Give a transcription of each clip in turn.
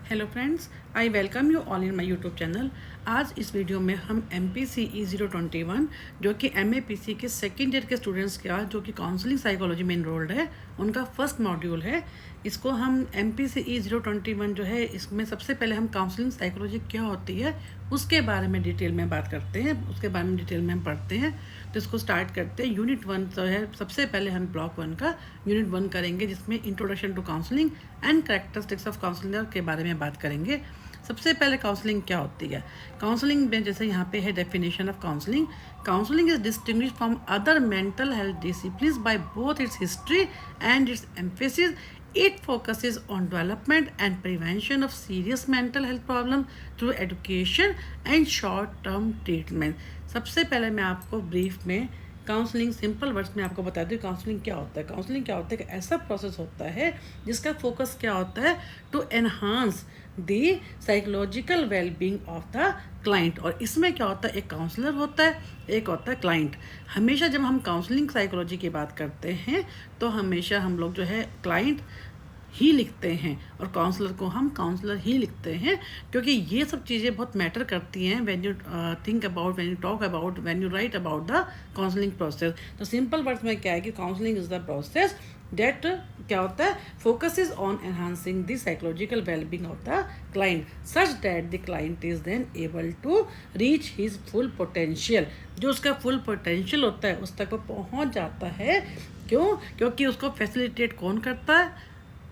Hello friends, I welcome you all in my YouTube channel. आज इस video में हम MPCE 021 जो कि MAPC के सेकेंड ईयर के स्टूडेंट्स का जो कि काउंसलिंग साइकोलॉजी में इनरोल्ड है उनका फर्स्ट मॉड्यूल है। इसको हम MPCE 021 जो है इसमें सबसे पहले हम काउंसलिंग साइकोलॉजी क्या होती है उसके बारे में डिटेल में बात करते हैं, उसके बारे में डिटेल में हम पढ़ते हैं। तो इसको स्टार्ट करते हैं। यूनिट 1 जो है सबसे पहले हम ब्लॉक 1 का यूनिट 1 करेंगे जिसमें introduction to counselling and characteristics of counselling के बारे में बात करेंगे। सबसे पहले काउंसलिंग क्या होती है। काउंसलिंग में जैसे यहाँ पे है definition of counselling. Counselling is distinguish from other mental health disciplines by both it's history and it's emphasis. It focuses on development and prevention of serious mental health problems through education and short-term treatment. सबसे पहले मैं आपको brief में counselling simple words में आपको बता दूँ counselling क्या होता है। काउंसलिंग क्या होता है कि ऐसा प्रोसेस होता है जिसका फोकस क्या होता है to enhance the psychological wellbeing of the client. और इसमें क्या होता है, एक काउंसलर होता है, एक होता है क्लाइंट। हमेशा जब हम काउंसलिंग साइकोलॉजी की बात करते हैं तो हमेशा हम लोग जो है क्लाइंट ही लिखते हैं और काउंसलर को हम काउंसलर ही लिखते हैं, क्योंकि ये सब चीज़ें बहुत मैटर करती हैं when you think about, when you talk about, when you write about the counselling process. तो सिंपल वर्ड्स में क्या है कि counselling is the process that क्या होता है, focuses on enhancing the psychological wellbeing of the client such that the client is then able to reach his full potential. जो उसका फुल पोटेंशियल होता है उस तक वो पहुंच जाता है। क्यों? क्योंकि उसको फैसिलिटेट कौन करता है,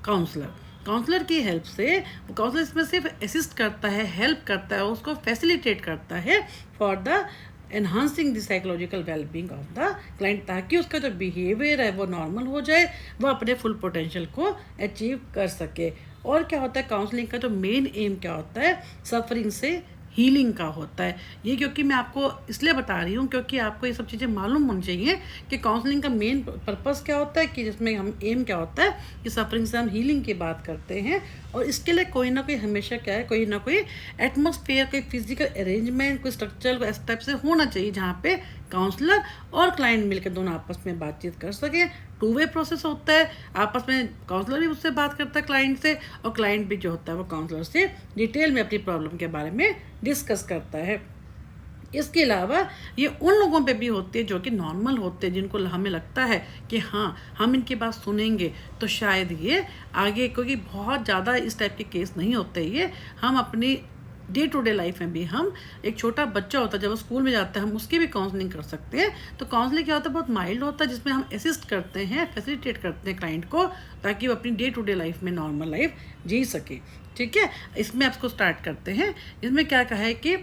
काउंसलर। काउंसलर की हेल्प से काउंसलर इसमें सिर्फ असिस्ट करता है, हेल्प करता है, उसको फैसिलिटेट करता है for the enhancing the psychological wellbeing of the client, ताकि उसका जो बिहेवियर है वो नॉर्मल हो जाए, वो अपने फुल पोटेंशियल को अचीव कर सके। और क्या होता है, काउंसलिंग का जो मेन एम क्या होता है, सफरिंग से हीलिंग का होता है। ये क्योंकि मैं आपको इसलिए बता रही हूँ क्योंकि आपको ये सब चीज़ें मालूम होनी चाहिए कि काउंसलिंग का मेन पर्पस क्या होता है, कि जिसमें हम एम क्या होता है कि सफरिंग से हम हीलिंग की बात करते हैं। और इसके लिए कोई ना कोई हमेशा क्या है, कोई ना कोई एटमॉस्फेयर, कोई फिजिकल अरेंजमेंट, कोई स्ट्रक्चर इस टाइप से होना चाहिए जहाँ पे काउंसलर और क्लाइंट मिलकर दोनों आपस में बातचीत कर सकें। टू वे प्रोसेस होता है, आपस में काउंसलर भी उससे बात करता है क्लाइंट से, और क्लाइंट भी जो होता है वो काउंसलर से डिटेल में अपनी प्रॉब्लम के बारे में डिस्कस करता है। इसके अलावा ये उन लोगों पे भी होती है जो कि नॉर्मल होते हैं, जिनको हमें लगता है कि हाँ हम इनकी बात सुनेंगे तो शायद ये आगे, क्योंकि बहुत ज़्यादा इस टाइप के केस नहीं होते। ये हम अपनी डे टू डे लाइफ में भी, हम एक छोटा बच्चा होता है जब वो स्कूल में जाता है हम उसकी भी काउंसलिंग कर सकते हैं। तो काउंसलिंग क्या होता है, बहुत माइल्ड होता है, जिसमें हम असिस्ट करते हैं, फैसिलिटेट करते हैं क्लाइंट को, ताकि वो अपनी डे टू डे लाइफ में नॉर्मल लाइफ जी सके। ठीक है, इसमें आपको स्टार्ट करते हैं। इसमें क्या कहा है कि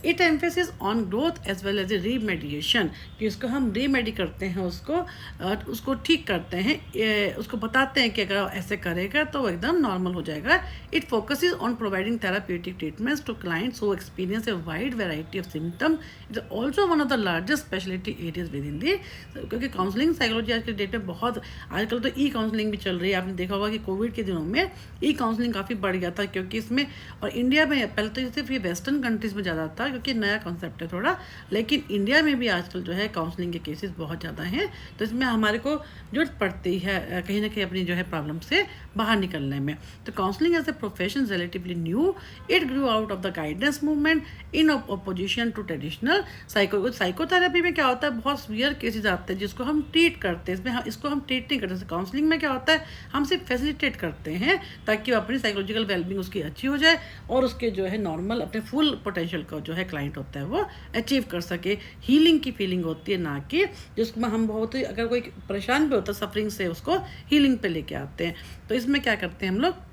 it emphasis on growth as well as a remediation, कि उसको हम रीमेडी करते हैं, उसको ठीक करते हैं, उसको बताते हैं कि अगर ऐसे करेगा तो वो एकदम नॉर्मल हो जाएगा। It focuses on providing therapeutic treatments to clients who experience a wide variety of symptom. It is also one of the largest speciality areas within the, क्योंकि काउंसलिंग साइकोलॉजी आज के डेट में बहुत, आजकल तो ई counselling भी चल रही है। आपने देखा होगा कि कोविड के दिनों में ई काउंसलिंग काफ़ी बढ़ गया था, क्योंकि इसमें, और इंडिया में पहले तो सिर्फ ये वेस्टर्न कंट्रीज़ में ज़्यादा था क्योंकि नया कॉन्सेप्ट है थोड़ा, लेकिन इंडिया में भी आजकल जो है काउंसलिंग के केसेस बहुत ज़्यादा हैं। तो इसमें हमारे को जरूरत पड़ती है कहीं ना कहीं अपनी जो है प्रॉब्लम से बाहर निकलने में। तो counselling as a profession relatively new, it grew out of the guidance movement in opposition to traditional psychotherapy में क्या होता है, बहुत सीवियर केसेस आते हैं जिसको हम ट्रीट करते हैं। इसमें इसको हम ट्रीट नहीं करते। काउंसलिंग में क्या होता है, हम सिर्फ फैसिलिटेट करते हैं ताकि वो अपनी साइकोलॉजिकल वेलबींग उसकी अच्छी हो जाए और उसके जो है नॉर्मल अपने फुल पोटेंशियल को जो है क्लाइंट होता है वो अचीव कर सके। हीलिंग की फीलिंग होती है, ना कि जिसमें हम बहुत ही, अगर कोई परेशान भी होता है सफरिंग से, उसको हीलिंग पे लेके आते हैं। तो इसमें क्या करते हैं हम लोग,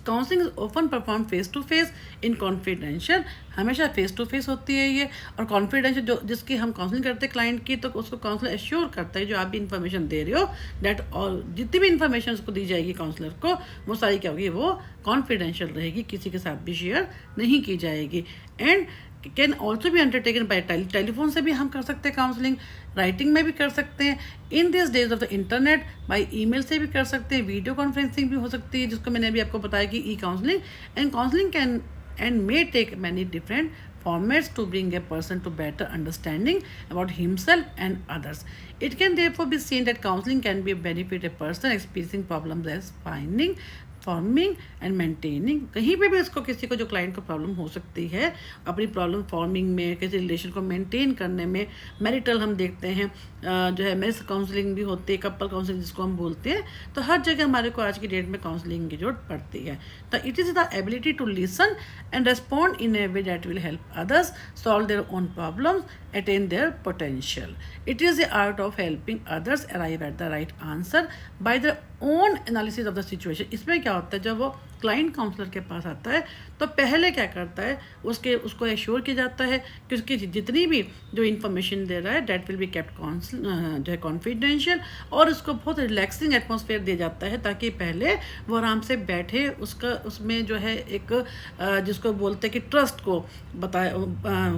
counselling is open perform face to face in confidential, हमेशा फेस टू फेस होती है ये। और कॉन्फिडेंशियल जो जिसकी हम काउंसलिंग करते हैं क्लाइंट की, तो उसको काउंसलर एश्योर करता है जो आप भी इन्फॉर्मेशन दे रहे हो दैट, और जितनी भी इन्फॉर्मेशन उसको दी जाएगी काउंसलर को, वो सारी क्या होगी, वो कॉन्फिडेंशियल रहेगी, किसी के साथ भी शेयर नहीं की जाएगी। एंड कैन ऑल्सो भी अंडरटेकन बाय टेलीफोन से भी हम कर सकते हैं काउंसलिंग, राइटिंग में भी कर सकते हैं, in this days of the internet by email से भी कर सकते हैं, वीडियो कॉन्फ्रेंसिंग भी हो सकती है, जिसको मैंने अभी आपको बताया कि ई counselling. And counselling can and may take many different formats to bring a person to better understanding about himself and others. It can therefore be seen that counseling can be benefit a person experiencing problems as finding forming and maintaining. कहीं पे भी उसको किसी को जो client को problem हो सकती है अपनी प्रॉब्लम फॉर्मिंग में, किसी रिलेशन को मेंटेन करने में, मैरिटल हम देखते हैं जो है मैरिज काउंसलिंग भी होती है, कपल काउंसलिंग जिसको हम बोलते हैं। तो हर जगह हमारे को आज की डेट में काउंसलिंग की जरूरत पड़ती है। तो it is the ability to listen and respond in a way that will help others solve their own problems, attain their potential. It is the art of helping others arrive at the right answer by their own analysis of the situation. इसमें क्या होता है, जब वो client counsellor के पास आता है तो पहले क्या करता है, उसको एश्योर किया जाता है कि उसकी जितनी भी जो इन्फॉर्मेशन दे रहा है डेट विल बी केप्ट जो है कॉन्फिडेंशियल, और उसको बहुत रिलैक्सिंग एटमॉस्फेयर दिया जाता है ताकि पहले वो आराम से बैठे, उसमें जो है एक जिसको बोलते हैं कि ट्रस्ट को बताए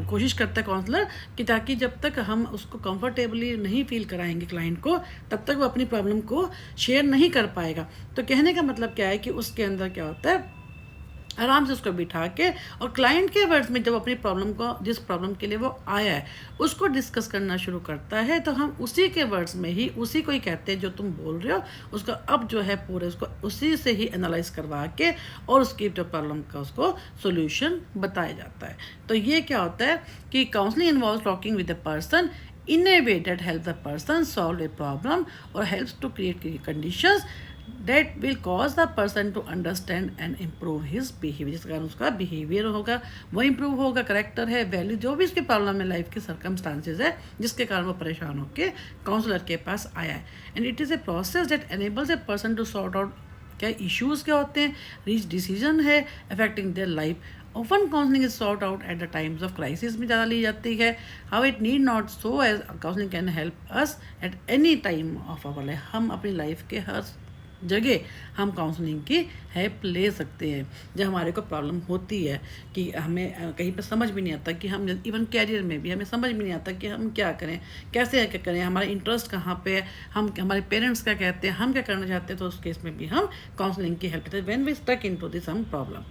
कोशिश करता है काउंसलर कि ताकि जब तक हम उसको कंफर्टेबली नहीं फील कराएंगे क्लाइंट को तब तक वो अपनी प्रॉब्लम को शेयर नहीं कर पाएगा। तो कहने का मतलब क्या है कि उसके अंदर क्या होता है, आराम से उसको बिठा के और क्लाइंट के वर्ड्स में जब अपनी प्रॉब्लम को, जिस प्रॉब्लम के लिए वो आया है उसको डिस्कस करना शुरू करता है, तो हम उसी के वर्ड्स में ही उसी को ही कहते हैं जो तुम बोल रहे हो, उसको अब जो है पूरे उसको उसी से ही एनालाइज करवा के और उसकी जो प्रॉब्लम का उसको सोल्यूशन बताया जाता है। तो ये क्या होता है कि counselling involves talking with the person in a way that helps the person solve a problem or helps to create conditions that will cause the person to understand and improve his behavior। जिस कारण उसका behaviour होगा वो improve होगा, character है, value, जो भी उसकी प्रॉब्लम है, लाइफ के सर्कमस्टांसेस है जिसके कारण वो परेशान होकर काउंसलर के पास आया है। And it is a process that enables a person to sort out क्या इश्यूज़ क्या होते हैं, रीच डिसीजन है affecting their life. Open counselling is sort out at the times of crisis में ज़्यादा ली जाती है। How it need not so as counselling can help us at any time of our life. हम अपनी life के हर जगह हम काउंसलिंग की हेल्प ले सकते हैं। जब हमारे को प्रॉब्लम होती है कि हमें कहीं पर समझ भी नहीं आता कि हम, इवन कैरियर में भी हमें समझ भी नहीं आता कि हम क्या करें, कैसे क्या करें, हमारा इंटरेस्ट कहाँ पे है, हम हमारे पेरेंट्स क्या कहते हैं, हम क्या करना चाहते हैं, तो उस केस में भी हम काउंसलिंग की हेल्प लेते हैं when we stuck into this some problem.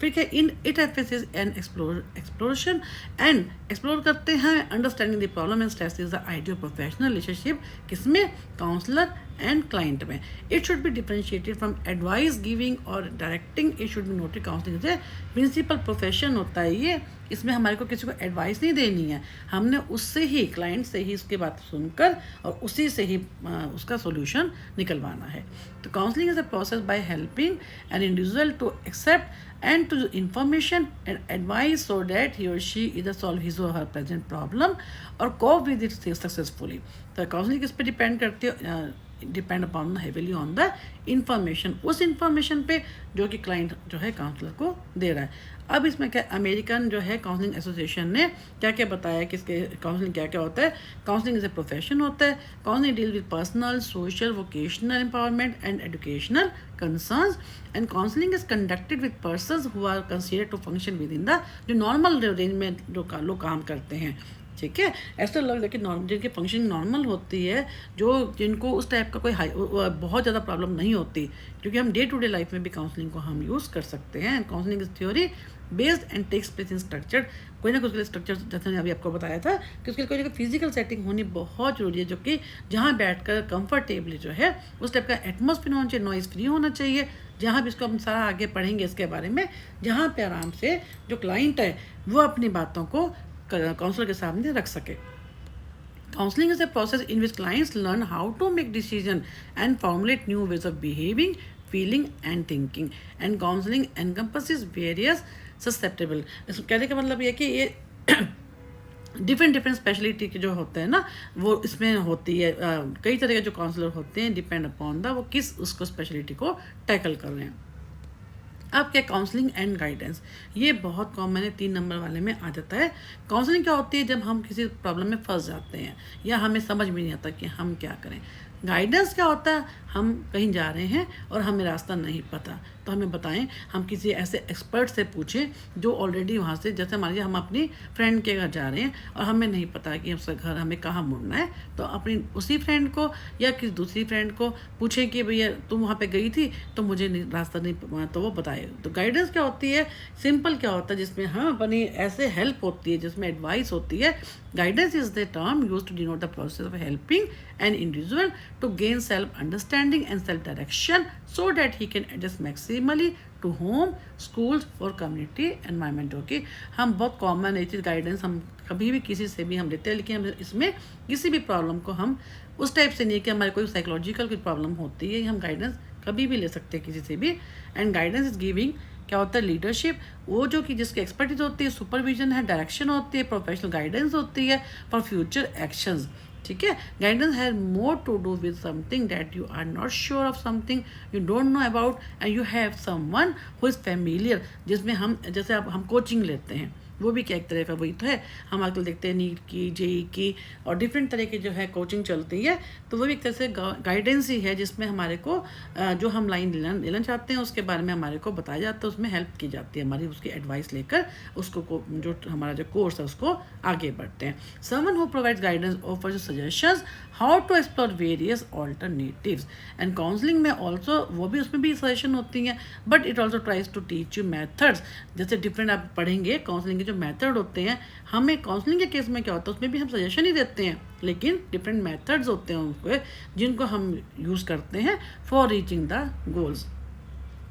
फिर क्या in it emphasis and exploration and explore करते हैं understanding the problem and stress is the ideal professional relationship, किसमें, काउंसलर एंड क्लाइंट में। It should be differentiated from advice giving और directing. It should be noted counselling से principal profession होता है ये, इसमें हमारे को किसी को एडवाइस नहीं देनी है, हमने उससे ही, क्लाइंट से ही उसकी बात सुनकर और उसी से ही उसका सोल्यूशन निकलवाना है। तो counselling is a process by helping an individual to accept and to information and advice so that he or she either solve his or her present problem or cope with it successfully। तो counselling किस पे depend करती है, depend upon heavily on the information, उस information पे जो कि client जो है काउंसलर को दे रहा है। अब इसमें क्या अमेरिकन जो है काउंसलिंग एसोसिएशन ने क्या क्या बताया कि इसके काउंसलिंग क्या क्या होता है। काउंसलिंग इज ए प्रोफेशन होता है, counselling deal with personal, social, vocational empowerment and educational concerns and counselling is conducted with persons who are considered to function with in the जो नॉर्मल रेंज में जो लोग काम करते हैं, ठीक है। ऐसे लोग लेकिन जिनकी फंक्शनिंग नॉर्मल होती है, जो जिनको उस टाइप का कोई बहुत ज़्यादा प्रॉब्लम नहीं होती, क्योंकि हम डे टू डे लाइफ में भी काउंसलिंग को हम यूज़ कर सकते हैं। Counselling is theory based and takes place in structured, कोई ना कुछ के लिए स्ट्रक्चर, जैसे मैंने अभी आपको बताया था कि उसके लिए कोई ना फिजिकल सेटिंग होनी बहुत ज़रूरी है, जो कि जहाँ बैठकर कंफर्टेबली जो है उस टाइप का एटमॉस्फेयर होना चाहिए, नॉइज़ फ्री होना चाहिए, जहाँ भी इसको हम सारा आगे पढ़ेंगे इसके बारे में, जहाँ पे आराम से जो क्लाइंट है वो अपनी बातों को काउंसलर के सामने रख सके। Counseling is a process in which clients learn how to make decisions and formulate new ways of behaving, feeling and thinking. And counseling encompasses various susceptible। इसको कहने का मतलब ये कि ये डिफरेंट स्पेशलिटी के जो होते हैं ना वो इसमें होती है। कई तरह के जो काउंसलर होते हैं, डिपेंड अपॉन द वो किस उसको स्पेशलिटी को टैकल कर रहे हैं। अब क्या काउंसलिंग एंड गाइडेंस, ये बहुत कॉमन है, 3 नंबर वाले में आ जाता है। काउंसलिंग क्या होती है, जब हम किसी प्रॉब्लम में फंस जाते हैं या हमें समझ में नहीं आता कि हम क्या करें। गाइडेंस क्या होता है, हम कहीं जा रहे हैं और हमें रास्ता नहीं पता तो हमें बताएं, हम किसी ऐसे एक्सपर्ट से पूछें जो ऑलरेडी वहाँ से, जैसे मान लीजिए हम अपनी फ्रेंड के घर जा रहे हैं और हमें नहीं पता कि उसका घर हमें कहाँ मुड़ना है, तो अपनी उसी फ्रेंड को या किसी दूसरी फ्रेंड को पूछें कि भैया तुम वहाँ पे गई थी तो मुझे रास्ता नहीं, तो वो बताएगी बताए। तो गाइडेंस क्या होती है, सिंपल क्या होता है, जिसमें हम अपनी ऐसे हेल्प होती है, जिसमें एडवाइस होती है। Guidance is the term use to denote the process of helping an individual to gain self understanding and self direction so that he can adjust maximally to home, schools और community environment. जो कि हम बहुत common है चीज़, guidance हम कभी भी किसी से भी हम लेते हैं, लेकिन हम इसमें किसी भी प्रॉब्लम को हम उस टाइप से नहीं कि हमारे कोई साइकोलॉजिकल कोई प्रॉब्लम होती है, हम गाइडेंस कभी भी ले सकते हैं किसी से भी। एंड गाइडेंस इज गिविंग क्या होता है, लीडरशिप, वो जो कि जिसकी एक्सपर्टीज होती है, सुपरविजन है, डायरेक्शन होती है, प्रोफेशनल गाइडेंस होती है फॉर फ्यूचर एक्शंस। ठीक है, guidance has more to do with something that you are not sure of, something you don't know about and you have someone who is familiar. जिसमें हम जैसे अब हम कोचिंग लेते हैं, वो भी क्या एक तरह का वही तो है। हम आजकल देखते हैं नीट की, जेई की और डिफरेंट तरह की जो है कोचिंग चलती है, तो वो भी एक तरह से गाइडेंस ही है, जिसमें हमारे को जो हम लाइन लेना चाहते हैं उसके बारे में हमारे को बताया जाता है, उसमें हेल्प की जाती है हमारी, उसकी एडवाइस लेकर उसको जो हमारा जो कोर्स है उसको आगे बढ़ते हैं। Someone who provides guidance offers suggestions how to explore various alternatives and counselling में ऑल्सो, वो भी उसमें भी सजेशन होती हैं, but it also tries to teach you methods. जैसे डिफरेंट आप पढ़ेंगे काउंसलिंग के जो मेथड होते हैं, हमें काउंसलिंग के केस में क्या होता है, उसमें भी हम सजेशन ही देते हैं, लेकिन डिफरेंट मेथड्स होते हैं उनको, जिनको हम यूज़ करते हैं फॉर रीचिंग द गोल्स।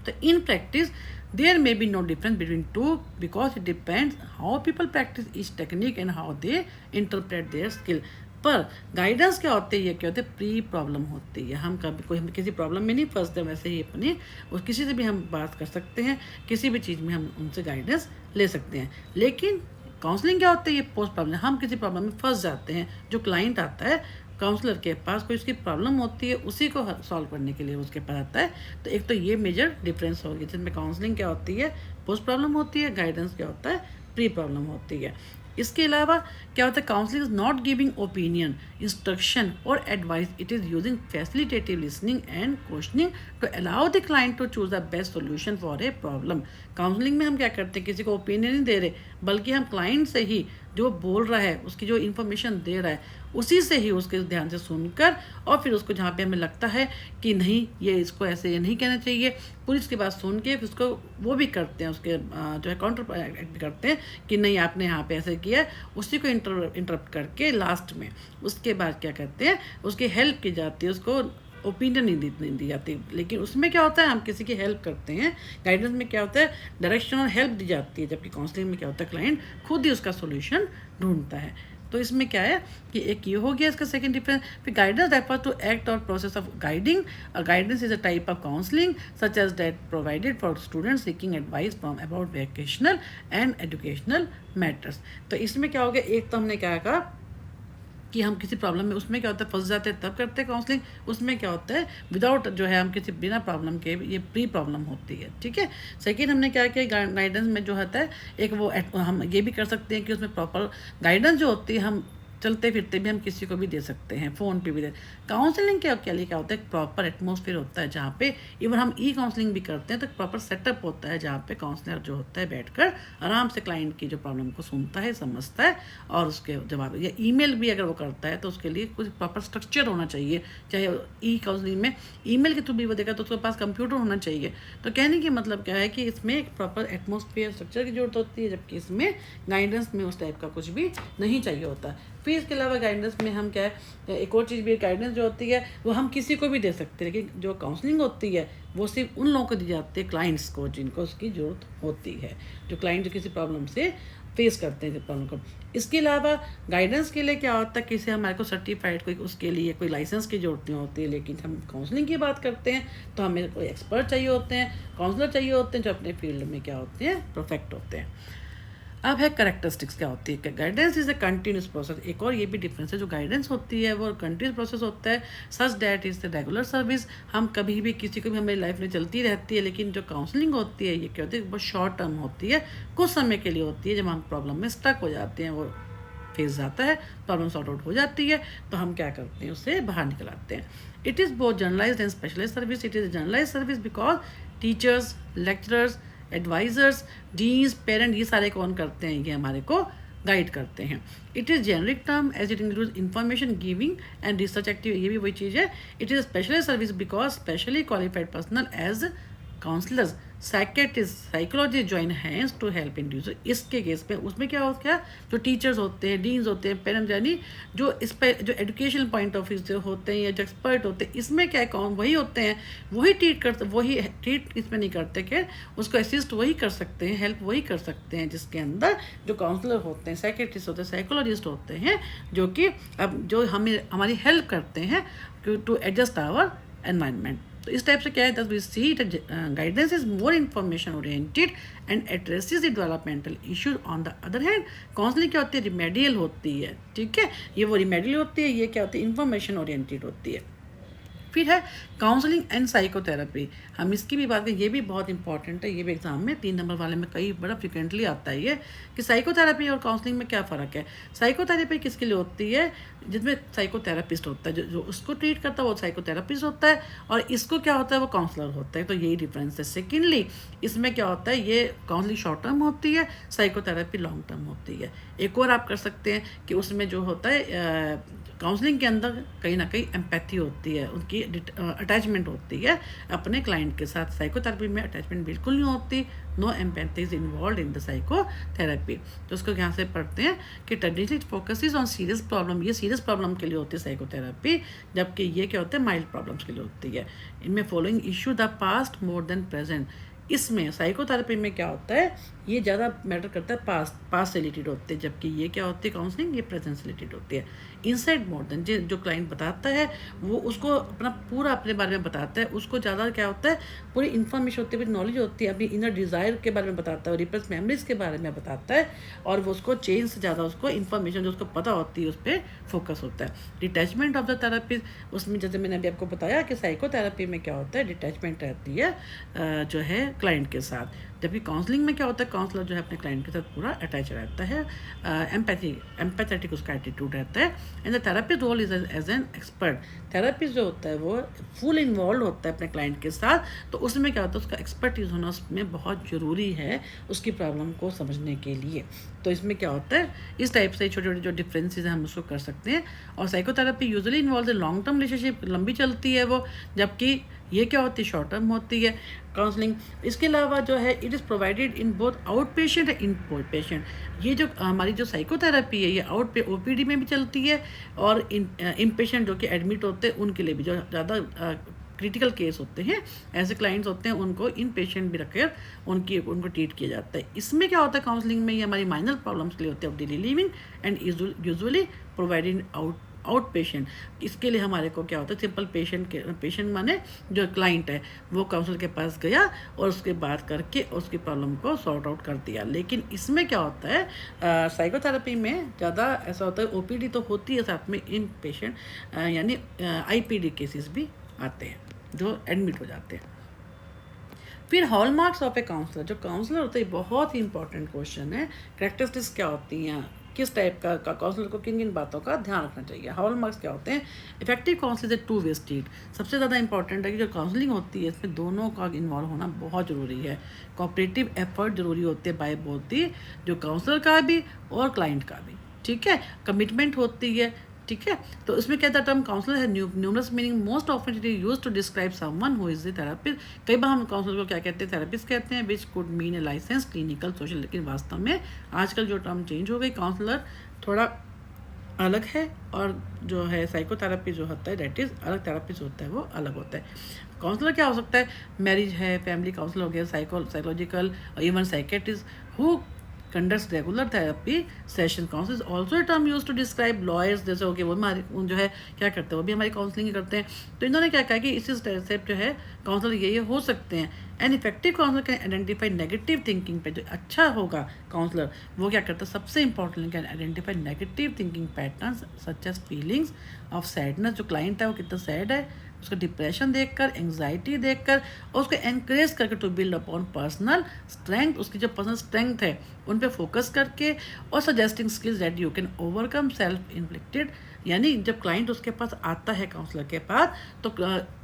तो in practice there may be no difference between two because it depends how people practice each technique and how they interpret their skill। पर गाइडेंस क्या होते हैं, ये क्या होते हैं, प्री प्रॉब्लम होती है। हम कभी हम किसी प्रॉब्लम में नहीं फंसते, वैसे ही अपनी और किसी से भी हम बात कर सकते हैं, किसी भी चीज़ में हम उनसे गाइडेंस ले सकते हैं। लेकिन काउंसलिंग क्या होता है, ये पोस्ट प्रॉब्लम, हम किसी प्रॉब्लम में फंस जाते हैं, जो क्लाइंट आता है काउंसलर के पास, कोई उसकी प्रॉब्लम होती है, उसी को सॉल्व करने के लिए उसके पास आता है। तो एक तो ये मेजर डिफरेंस होगी, जिसमें काउंसलिंग क्या होती है, पोस्ट प्रॉब्लम होती है, गाइडेंस क्या होता है, प्री प्रॉब्लम होती है। इसके अलावा क्या होता है, counselling is not giving opinion, instruction और advice, it is using facilitative listening and questioning to allow the client to choose the best solution for a problem. Counselling में हम क्या करते हैं, किसी को ओपिनियन नहीं दे रहे, बल्कि हम क्लाइंट से ही जो बोल रहा है, उसकी जो इन्फॉर्मेशन दे रहा है, उसी से ही उसके ध्यान से सुनकर और फिर उसको जहाँ पे हमें लगता है कि नहीं ये इसको ऐसे ये नहीं कहना चाहिए, पूरी उसकी बात सुन के फिर उसको वो भी करते हैं, उसके जो है काउंटर एक्ट भी करते हैं कि नहीं आपने यहाँ पे ऐसे किया, उसी को इंटरप्ट करके लास्ट में उसके बाद क्या करते हैं, उसकी हेल्प की जाती है, उसको ओपिनियन नहीं दी जाती। लेकिन उसमें क्या होता है, हम किसी की हेल्प करते हैं, गाइडेंस में क्या होता है, डायरेक्शन और हेल्प दी जाती है, जबकि काउंसलिंग में क्या होता है, क्लाइंट खुद ही उसका सोल्यूशन ढूंढता है। तो इसमें क्या है कि एक ये हो गया इसका सेकंड डिफरेंस। फिर गाइडेंस रेफर्स टू एक्ट और process of guiding. Guidance is a type of counselling such as that provided for students seeking advice from about vocational and educational matters. तो इसमें क्या हो गया, एक तो हमने क्या कहा कि हम किसी प्रॉब्लम में उसमें क्या होता है फंस जाते हैं, तब करते हैं काउंसलिंग। उसमें क्या होता है, विदाउट जो है हम किसी बिना प्रॉब्लम के, ये प्री प्रॉब्लम होती है। ठीक है, सेकेंड हमने क्या किया, गाइडेंस में जो होता है एक वो हम ये भी कर सकते हैं कि उसमें प्रॉपर गाइडेंस जो होती है हम चलते फिरते भी हम किसी को भी दे सकते हैं, फ़ोन पे भी दे। काउंसलिंग के लिए क्या होता है, प्रॉपर एटमॉस्फेयर होता है जहाँ पे इवन हम ई काउंसलिंग भी करते हैं, तो प्रॉपर सेटअप होता है जहाँ पे काउंसलर जो होता है बैठकर आराम से क्लाइंट की जो प्रॉब्लम को सुनता है, समझता है और उसके जवाब, या ईमेल भी अगर वो करता है तो उसके लिए कुछ प्रॉपर स्ट्रक्चर होना चाहिए। चाहे ई काउंसलिंग में ईमेल के थ्रू भी वो देगा तो उसके पास कंप्यूटर होना चाहिए। तो कहने की मतलब क्या है कि इसमें एक प्रॉपर एटमॉस्फेयर स्ट्रक्चर की जरूरत होती है, जबकि इसमें गाइडेंस में उस टाइप का कुछ भी नहीं चाहिए होता। फिर इसके अलावा गाइडेंस में हम क्या है, एक और चीज़ भी, गाइडेंस जो होती है वो हम किसी को भी दे सकते हैं, लेकिन जो काउंसलिंग होती है वो सिर्फ उन लोगों को दी जाती है, क्लाइंट्स को, जिनको उसकी ज़रूरत होती है, जो क्लाइंट जो किसी प्रॉब्लम से फेस करते हैं प्रॉब्लम को। इसके अलावा गाइडेंस के लिए क्या होता है, किसी हमारे को सर्टिफाइड कोई उसके लिए कोई लाइसेंस की जरूरत नहीं होती है, लेकिन हम काउंसलिंग की बात करते हैं तो हमें कोई एक्सपर्ट चाहिए होते हैं, काउंसलर चाहिए होते हैं जो अपने फील्ड में क्या होते हैं, परफेक्ट होते हैं। अब है कैरेक्टरिस्टिक्स क्या होती है। Guidance is a continuous process, एक और ये भी डिफरेंस है, जो गाइडेंस होती है वो कंटिन्यूस प्रोसेस होता है, such that is the regular service, हम कभी भी किसी को भी हमारी लाइफ में चलती रहती है। लेकिन जो काउंसलिंग होती है ये क्या होती है, बहुत शॉर्ट टर्म होती है, कुछ समय के लिए होती है, जब हम प्रॉब्लम में स्टक हो जाते हैं, वो फेस जाता है, प्रॉब्लम सॉर्ट आउट हो जाती है, तो हम क्या करते हैं, उससे बाहर निकल आते हैं। It is both generalised and specialised service. It is generalised service because teachers, lecturers, advisers, deans, parent, ये सारे कौन करते हैं, ये हमारे को गाइड करते हैं। It is generic term as it includes information giving and research activity, ये भी वही चीज़ है। It is specialised service because specially qualified personnel as counsellors psychiatrist psychologist join hands to help individual. इसके केस में उसमें क्या होता है, जो टीचर्स होते हैं, डीन्स होते हैं, पेरेंट्स, यानी जो इस पर जो एजुकेशनल पॉइंट ऑफ व्यू से होते हैं या जो एक्सपर्ट होते हैं, इसमें क्या कौन वही होते हैं, वही ट्रीट करते, वही ट्रीट इसमें नहीं करते कि उसको असिस्ट वही कर सकते हैं, हेल्प वही कर सकते हैं, जिसके अंदर जो काउंसलर होते हैं, साइकेट्रिस्ट होते हैं, साइकोलॉजिस्ट होते हैं, जो कि अब जो हमें हमारी हेल्प करते हैं टू एडजस्ट आवर एनवायरनमेंट। तो इस टाइप से क्या है, thus we see guidance is more information oriented and addresses the developmental issues. On the other hand counselling क्या होती है, रिमेडियल होती है, ठीक है, ये वो रिमेडियल होती है, ये क्या होती है, इन्फॉर्मेशन ओरिएंटेड होती है। फिर है काउंसलिंग एंड साइकोथेरेपी, हम इसकी भी बात करें, ये भी बहुत इंपॉर्टेंट है, ये भी एग्जाम में 3 नंबर वाले में कई बड़ा फ्रिक्वेंटली आता है ये, कि साइकोथेरेपी और काउंसलिंग में क्या फ़र्क है। साइकोथेरेपी किसके लिए होती है, जिसमें साइकोथेरापिस्ट होता है, जो उसको ट्रीट करता है वो साइकोथेरापिस्ट होता है, और इसको क्या होता है वो काउंसलर होता है, तो यही डिफरेंस है। सेकेंडली इसमें क्या होता है, ये काउंसलिंग शॉर्ट टर्म होती है, साइकोथेरेपी लॉन्ग टर्म होती है। एक और आप कर सकते हैं कि उसमें जो होता है काउंसलिंग के अंदर कहीं ना कहीं एम्पैथी होती है, उनकी अटैचमेंट होती है अपने क्लाइंट के साथ। साइकोथेरेपी में अटैचमेंट बिल्कुल नहीं होती, no empathy is involve in the psychotherapy. तो उसको यहाँ से पढ़ते हैं कि traditionally focuses on serious problem, ये सीरियस प्रॉब्लम के लिए होती है साइकोथेरेपी, जबकि ये क्या होता है, माइल्ड प्रॉब्लम्स के लिए होती है। इनमें following issue the past more than present. इसमें साइकोथेरेपी में क्या होता है, ये ज़्यादा मैटर करता है, पास्ट से रिलेटेड होते हैं, जबकि ये क्या होती है काउंसलिंग, ये प्रेजेंट से रिलेटेड होती है। इनसाइड मोर देन, जो क्लाइंट बताता है वो उसको अपना पूरा अपने बारे में बताता है, उसको ज़्यादा क्या होता है, पूरी इन्फॉर्मेशन होती है, पूरी नॉलेज होती है, अपनी इनर डिज़ायर के बारे में बताता है, रिप्रेस मेमोरीज के बारे में बताता है, और वो उसको चेंज से ज़्यादा उसको इन्फॉर्मेशन जो उसको पता होती है उस पर फोकस होता है। डिटैचमेंट ऑफ द थेरेपी, उसमें जैसे मैंने अभी आपको बताया कि साइकोथेरेपी में क्या होता है, डिटैचमेंट रहती है जो है क्लाइंट के साथ, जबकि काउंसलिंग में क्या होता है, काउंसलर जो है अपने क्लाइंट के साथ पूरा अटैच रहता है, एम्पैथेटिक उसका एटीट्यूड रहता है। And the therapist role is as an expert, therapist जो होता है वो फुल इन्वॉल्व होता है अपने क्लाइंट के साथ, तो उसमें क्या होता है, उसका एक्सपर्टीज होना उसमें बहुत ज़रूरी है उसकी प्रॉब्लम को समझने के लिए। तो इसमें क्या होता है, इस टाइप से छोटे छोटे जो डिफरेंसेस हैं हम उसको कर सकते हैं। और psychotherapy usually involve long term relationship, लंबी चलती है वो, जबकि ये क्या होती है, शॉर्ट टर्म होती है काउंसलिंग। इसके अलावा जो है it is provided in both out patient and in patient. ये जो हमारी जो साइकोथेरेपी है ये OPD में भी चलती है, और इन पेशेंट जो कि एडमिट होते हैं उनके लिए भी, जो ज़्यादा क्रिटिकल केस होते हैं, ऐसे क्लाइंट्स होते हैं, उनको इन पेशेंट भी रखकर उनको ट्रीट किया जाता है। इसमें क्या होता है काउंसलिंग में, ये हमारी माइनर प्रॉब्लम्स के लिए होते हैं of daily living and usually provided out patient. इसके लिए हमारे को क्या होता है, सिंपल पेशेंट माने जो क्लाइंट है वो काउंसलर के पास गया और उसके बात करके उसकी प्रॉब्लम को सॉर्ट आउट कर दिया। लेकिन इसमें क्या होता है, साइकोथेरेपी में ज़्यादा ऐसा होता है, OPD तो होती है, साथ में इन पेशेंट यानी IPD केसेस भी आते हैं जो एडमिट हो जाते हैं। फिर हॉलमार्क्स ऑफ ए काउंसलर, जो काउंसलर होता है बहुत ही इंपॉर्टेंट क्वेश्चन है, कैरेक्टरिस्टिक्स क्या होती हैं, किस टाइप का काउंसलर को किन किन बातों का ध्यान रखना चाहिए। हॉलमार्क्स क्या होते हैं, effective counselling is 2 way street. सबसे ज़्यादा इंपॉर्टेंट है कि जो काउंसलिंग होती है इसमें दोनों का इन्वॉल्व होना बहुत ज़रूरी है, कोऑपरेटिव एफर्ट ज़रूरी होते हैं बाय बोथ दी, जो काउंसलर का भी और क्लाइंट का भी, ठीक है, कमिटमेंट होती है, ठीक है। तो इसमें क्या था, term counsellor has numerous meaning, most often it is used to describe someone who is the therapist. कई बार हम काउंसलर को क्या कहते हैं, थेरेपिस्ट कहते हैं, which could mean a license clinical social. लेकिन वास्तव में आजकल जो टर्म चेंज हो गई, काउंसलर थोड़ा अलग है, और जो है साइकोथेरेपी जो होता है दैट इज़ अलग, थेरेपिस्ट होता है वो अलग होता है। काउंसलर क्या हो सकता है, मैरिज है, फैमिली काउंसलर हो गया, psychological, even psychiatrist who conducts regular therapy session. Counsel is also a term used to describe lawyers, जैसे हो गए वो हमारे जो है क्या करते हैं, वो भी हमारी काउंसलिंग करते हैं। तो इन्होंने क्या कहा कि इसी से जो है काउंसलर ये हो सकते हैं। An effective counsellor can identify negative thinking पे, जो अच्छा होगा काउंसलर वो क्या करता है, सबसे important can identify negative thinking patterns such as feelings of sadness. जो क्लाइंट है वो कितना सैड है, उसका डिप्रेशन देखकर, एंग्जाइटी देखकर, और उसको एनकरेज करके to build upon personal strength, उसकी जो पर्सनल स्ट्रेंथ है उन पे फोकस करके, और suggesting skills that you can overcome self inflicted. यानी जब क्लाइंट उसके पास आता है काउंसलर के पास, तो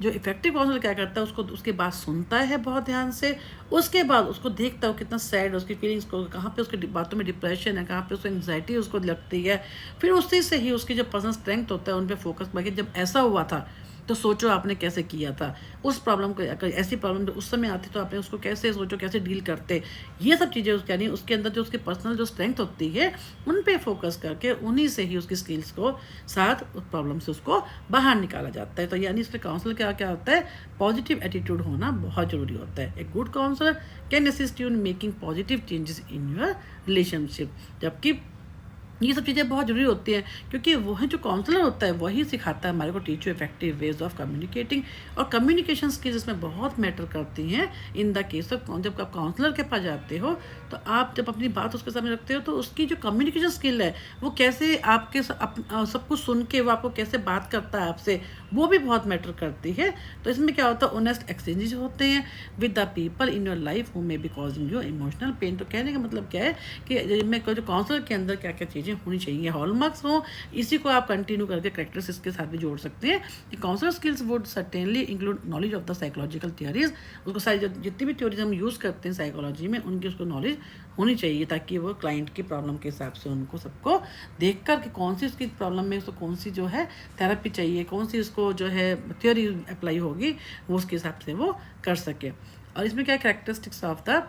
जो इफेक्टिव काउंसलर क्या करता है, उसको उसकी बात सुनता है बहुत ध्यान से, उसके बाद उसको देखता है कितना सैड, उसकी फीलिंग्स को, कहाँ पे उसकी बातों में डिप्रेशन है, कहाँ पे उसको एंग्जाइटी उसको लगती है, फिर उसी से ही उसकी जो पर्सनल स्ट्रेंथ होता है उन पर फोकस करके, जब ऐसा हुआ था तो सोचो आपने कैसे किया था उस प्रॉब्लम को। अगर ऐसी प्रॉब्लम उस समय आती तो आपने उसको कैसे सोचो, कैसे डील करते, ये सब चीज़ें यानी उसके अंदर जो उसकी पर्सनल जो स्ट्रेंथ होती है उन पे फोकस करके उन्हीं से ही उसकी स्किल्स को साथ उस प्रॉब्लम से उसको बाहर निकाला जाता है। तो यानी इसलिए काउंसलर क्या क्या होता है, पॉजिटिव एटीट्यूड होना बहुत ज़रूरी होता है। A good counsellor can assist you in making positive changes in your relationship. जबकि ये सब चीज़ें बहुत ज़रूरी होती हैं, क्योंकि वह जो काउंसलर होता है वही सिखाता है हमारे को teach you effective ways of communicating. और कम्युनिकेशन स्किल्स इसमें बहुत मैटर करती हैं। इन द केस ऑफ जब आप काउंसलर के पास जाते हो तो आप जब अपनी बात उसके सामने रखते हो तो उसकी जो कम्युनिकेशन स्किल है वो कैसे आपके सब कुछ सुन के वो आपको कैसे बात करता है आपसे, वो भी बहुत मैटर करती है। तो इसमें क्या होता है, ऑनेस्ट एक्सचेंजेस होते हैं with the people in your life who may be causing you emotional pain. तो कहने का मतलब क्या है कि मैं जो काउंसलर के अंदर क्या क्या चीज़ें होनी चाहिए, हॉलमार्क्स हो, इसी को आप कंटिन्यू करके कैरेक्टरिस्टिक्स के साथ भी जोड़ सकते हैं कि counsellor skills would certainly include knowledge of the psychological theories. उसको सारी जितनी भी थ्योरीज हम यूज़ करते हैं साइकोलॉजी में उनकी उसको नॉलेज होनी चाहिए, ताकि वो क्लाइंट की प्रॉब्लम के हिसाब से उनको सबको देख कर कि कौन सी उसकी प्रॉब्लम में उसको कौन सी जो है थेरेपी चाहिए, कौन सी उसको जो है थ्योरी अप्लाई होगी, वो उसके हिसाब से वो कर सके। और इसमें क्या कैरेक्टरिस्टिक्स ऑफ द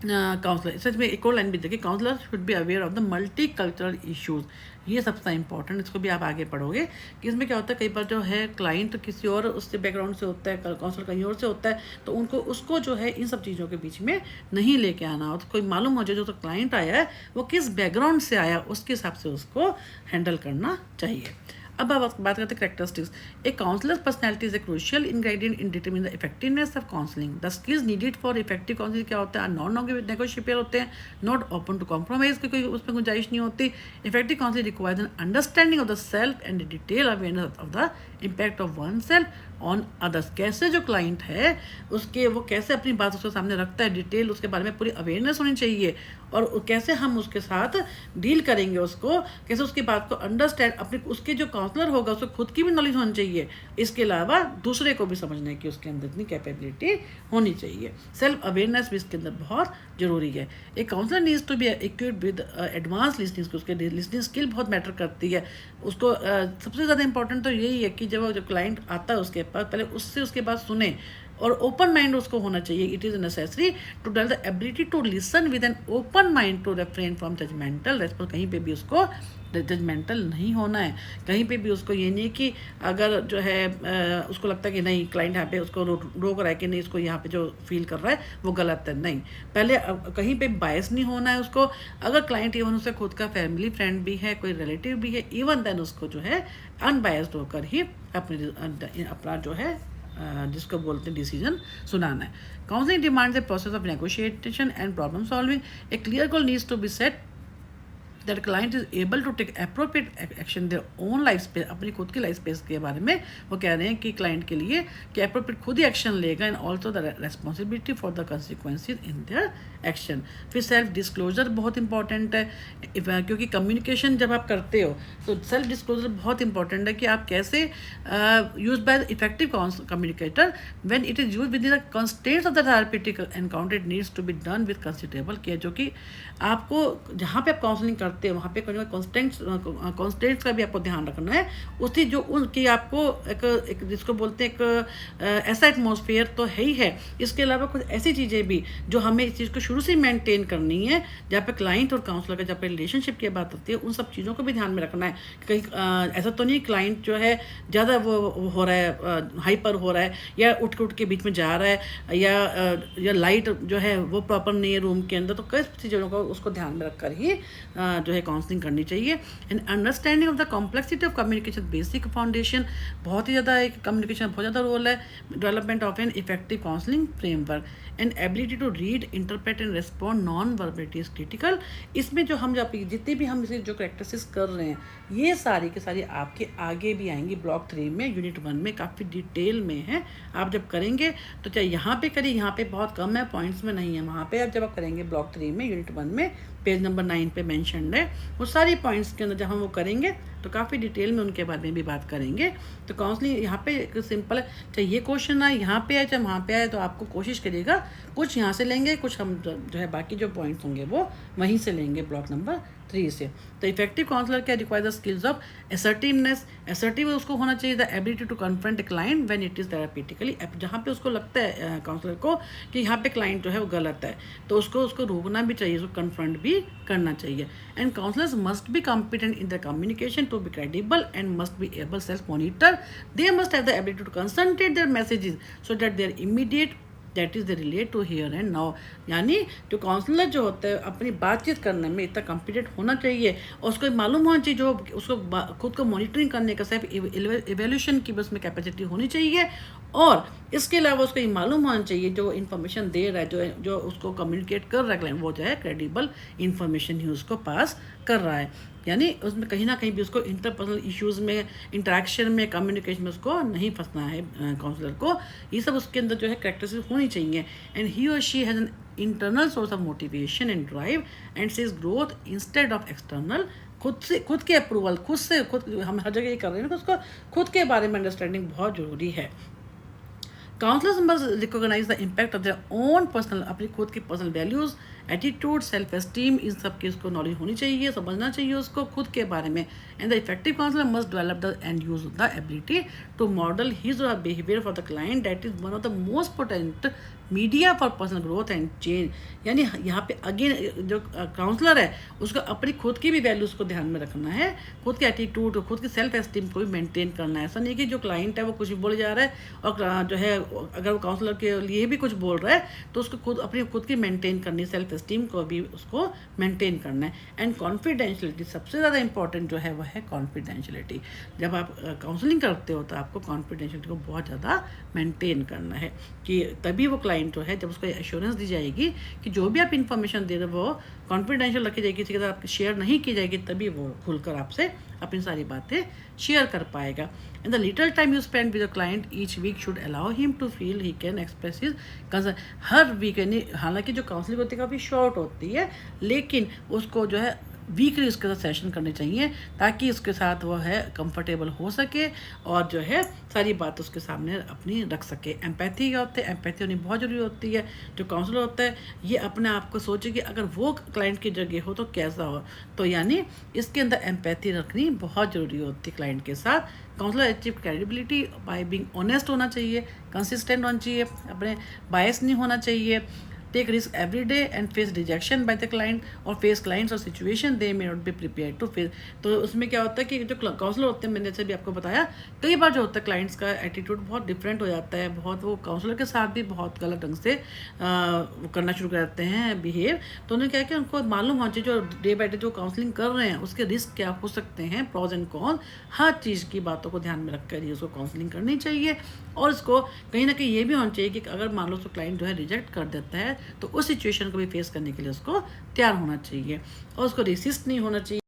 काउंसलर, सच में एक और लाइन भी देखिए, counsellor should be aware of the multi cultural issues. ये सबसे इंपॉर्टेंट, इसको भी आप आगे पढ़ोगे कि इसमें क्या होता है, कई बार जो है क्लाइंट तो किसी और उससे बैकग्राउंड से होता है, काउंसलर कहीं और से होता है, तो उनको उसको जो है इन सब चीज़ों के बीच में नहीं लेके आना हो। तो कोई मालूम हो जाए जो तो क्लाइंट आया है वो किस बैकग्राउंड से आया, उसके हिसाब से उसको हैंडल करना चाहिए। अब आप बात करते हैं characteristics. A counsellor personality is a crucial ingredient in determine the effectiveness of counselling. The skills needed for effective counselling क्या होता है, नॉन नेगोशिएबल होते हैं, नॉट ओपन टू कॉम्प्रोमाइज की कोई उसमें गुंजाइश नहीं होती। Effective counselling requires an understanding of the self and detail awareness of the impact of one self on others. कैसे जो क्लाइंट है उसके वो कैसे अपनी बात उसके सामने रखता है, डिटेल उसके बारे में पूरी अवेयरनेस होनी चाहिए, और कैसे हम उसके साथ डील करेंगे, उसको कैसे उसकी बात को अंडरस्टैंड, अपने उसके जो काउंसलर होगा उसको खुद की भी नॉलेज होनी चाहिए, इसके अलावा दूसरे को भी समझने की उसके अंदर इतनी कैपेबिलिटी होनी चाहिए। सेल्फ अवेयरनेस भी इसके अंदर बहुत ज़रूरी है। एक counsellor needs to be equipped with advance listening, उसके लिसनिंग स्किल बहुत मैटर करती है। उसको सबसे ज़्यादा इंपॉर्टेंट तो यही है कि जब क्लाइंट आता है उसके पास पहले उससे उसके बाद सुने, और ओपन माइंड उसको होना चाहिए। It is necessary to develop the ability to listen with an open mind to refrain from judgemental response. कहीं पे भी उसको जजमेंटल नहीं होना है, कहीं पे भी उसको ये नहीं कि अगर जो है उसको लगता है कि नहीं क्लाइंट यहाँ पे उसको रोक रहा है कि नहीं, इसको यहाँ पे जो फील कर रहा है वो गलत है, नहीं, पहले कहीं पे बायस नहीं होना है उसको। अगर क्लाइंट इवन उससे खुद का फैमिली फ्रेंड भी है, कोई रिलेटिव भी है, इवन देन उसको जो है अनबायस्ड होकर ही अपना जो है जिसको बोलते हैं डिसीजन सुनाना है। Counselling demands a process of negotiation and problem solving. A clear goal needs to be set that client is able to take appropriate action their own life space. अपनी खुद की लाइफ स्पेस के बारे में वो कह रहे हैं कि क्लाइंट के लिए कि अप्रोप्रिएट खुद ही एक्शन लेगा, and also the responsibility for the consequences in their action. फिर सेल्फ डिस्क्लोजर बहुत इंपॉर्टेंट है, क्योंकि कम्युनिकेशन जब आप करते हो तो सेल्फ डिस्क्लोजर बहुत इंपॉर्टेंट है कि आप कैसे use by effective communicator when it is use with in the constraints of the therapeutic encounter. It needs to be done with considerable care. जो कि आपको जहाँ पे आप काउंसलिंग करते हो वहाँ पे कॉन्स्टेंट्स का भी आपको ध्यान रखना है। उसी जो उनकी आपको एक जिसको बोलते हैं एक ऐसा एटमॉस्फेयर तो है ही है, इसके अलावा कुछ ऐसी चीज़ें भी जो हमें इस चीज़ को शुरू से मेंटेन करनी है। जहाँ पे क्लाइंट और काउंसलर का जहाँ पे रिलेशनशिप की बात होती है उन सब चीज़ों को भी ध्यान में रखना है। कहीं ऐसा तो नहीं क्लाइंट जो है ज़्यादा वो हो रहा है, हाइपर हो रहा है, या उठ के बीच में जा रहा है, या लाइट जो है वो प्रॉपर नहीं है रूम के अंदर। तो कई चीज़ों को उसको ध्यान में रखकर ही जो है काउंसलिंग करनी चाहिए। And understanding of the complexity of communication basic foundation. बहुत ही ज़्यादा एक कम्युनिकेशन बहुत ज़्यादा रोल है development of an effective counselling framework. And ability to read interpret and respond non verbality is critical. इसमें जो हम जितनी भी हम इसे जो प्रैक्टिस कर रहे हैं ये सारी की सारी आपके आगे भी आएंगी। ब्लॉक 3 में यूनिट 1 में काफ़ी डिटेल में है। आप जब करेंगे तो चाहे यहाँ पे करिए, यहाँ पे बहुत कम है, पॉइंट्स में नहीं है, वहाँ पे आप जब आप करेंगे ब्लॉक 3 में यूनिट 1 में पेज नंबर 9 पे मेंशन्ड है, वो सारी पॉइंट्स के अंदर जब हम वो करेंगे तो काफ़ी डिटेल में उनके बारे में भी बात करेंगे। तो काउंसलिंग यहाँ पे सिंपल है, चाहे ये क्वेश्चन आए यहाँ पे आए चाहे वहाँ पे आए, तो आपको कोशिश करिएगा कुछ यहाँ से लेंगे, कुछ हम जो है बाकी जो पॉइंट्स होंगे वो वहीं से लेंगे ब्लॉक नंबर 3 से। तो इफेक्टिव काउंसलर क्या require the skills of assertiveness, assertive उसको होना चाहिए, the ability to confront a client when it is therapeutically, जहाँ पे उसको लगता है काउंसलर को कि यहाँ पे क्लाइंट जो है वो गलत है, तो उसको रोकना भी चाहिए, उसको कन्फ्रंट भी करना चाहिए। And counsellors must be competent in the communication to be credible and must be able self monitor, they must have the ability to concentrate their messages so that their immediate that is the relate to here and now. यानी जो counsellor जो होता है अपनी बातचीत करने में इतना कॉम्पिटेंट होना चाहिए, और उसको मालूम होना चाहिए, जो उसको खुद को मॉनिटरिंग करने का सिर्फ एवेल्यूशन की बस में कैपेसिटी होनी चाहिए, और इसके अलावा उसको ये मालूम होना चाहिए जो इन्फॉर्मेशन दे रहा है, जो उसको कम्युनिकेट कर रहा है वो जो है क्रेडिबल इन्फॉर्मेशन ही उसको पास कर रहा है। यानी उसमें कहीं ना कहीं भी उसको इंटरपर्सनल इश्यूज़ में, इंटरेक्शन में, कम्युनिकेशन में उसको नहीं फंसना है काउंसलर को। ये सब उसके अंदर जो है कैरेक्टरिस्टिक्स होनी चाहिए। एंड ही और she has an internal source of motivation and drive and sees growth instead of external. खुद के अप्रूवल, खुद हम हर जगह ये कर रहे हैं ना, उसको खुद के बारे में अंडरस्टैंडिंग बहुत ज़रूरी है। Counsellors must recognise the impact of their own personal, अपनी खुद की personal values, attitude, self esteem, इन सब की उसको नॉलेज होनी चाहिए, समझना चाहिए उसको खुद के बारे में। And the effective counsellor must develop the and use the ability to model his और behaviour for the client that is one of the most potent media for personal growth and change. यानी यहाँ पे again जो counsellor है उसको अपनी खुद की भी वैल्यूज़ को ध्यान में रखना है, खुद के एटीट्यूड, खुद की सेल्फ एस्टीम को भी मेंटेन करना है। ऐसा नहीं कि जो क्लाइंट है वो कुछ भी बोले जा रहा है और जो है अगर वो काउंसलर के लिए भी कुछ बोल रहा है तो उसको खुद की मेंटेन करनी, सेल्फ एस्टीम को भी उसको मेंटेन करना है। एंड कॉन्फिडेंशियलिटी सबसे ज़्यादा इंपॉर्टेंट जो है वह है कॉन्फिडेंशियलिटी। जब आप काउंसलिंग करते हो तो आपको कॉन्फिडेंशियलिटी को बहुत ज़्यादा मेंटेन करना है, कि तभी वो क्लाइंट जो है जब उसको एश्योरेंस दी जाएगी कि जो भी आप इन्फॉर्मेशन दे रहे हो वो कॉन्फिडेंशियल रखी जाएगी, किसी के साथ आप शेयर नहीं की जाएगी, तभी वो खुलकर आपसे अपनी सारी बातें शेयर कर पाएगा। And the little time you spend with the client each week should allow him to feel he can express his concern. हर वीक, यानी हालांकि जो काउंसलिंग होती है काफ़ी शॉर्ट होती है, लेकिन उसको जो है वीकली उसके साथ सेशन करने चाहिए ताकि उसके साथ वो है कंफर्टेबल हो सके और जो है सारी बात उसके सामने अपनी रख सके। एम्पैथी क्या होता है? एम्पैथी होनी बहुत ज़रूरी होती है। जो काउंसलर होता है ये अपने आप को सोचे कि अगर वो क्लाइंट की जगह हो तो कैसा हो, तो यानी इसके अंदर एम्पैथी रखनी बहुत ज़रूरी होती है क्लाइंट के साथ। Counsellor achieve credibility by being honest होना चाहिए, कंसिस्टेंट होना चाहिए, अपने बायस नहीं होना चाहिए, take risk every day and face rejection by the client और फेस क्लाइंट्स और situation they may not be prepare to face. तो उसमें क्या होता है कि जो काउंसलर होते हैं, मैंने जैसे भी आपको बताया, कई बार जो होता है क्लाइंट्स का एटीट्यूड बहुत डिफरेंट हो जाता है, बहुत वो काउंसलर के साथ भी बहुत गलत ढंग से करना शुरू कर देते हैं बिहेव। तो उन्हें क्या है कि उनको मालूम होना चाहिए जो डे बाई डे जो काउंसलिंग कर रहे हैं उसके रिस्क क्या हो सकते हैं, प्रॉज एंड कॉन, हर चीज़ की बातों को ध्यान में रखकर ही उसको काउंसलिंग करनी चाहिए। और इसको कहीं ना कहीं ये भी होना चाहिए कि अगर मान लो तो क्लाइंट जो है रिजेक्ट कर देता है तो उस सिचुएशन को भी फेस करने के लिए उसको तैयार होना चाहिए और उसको रेसिस्ट नहीं होना चाहिए।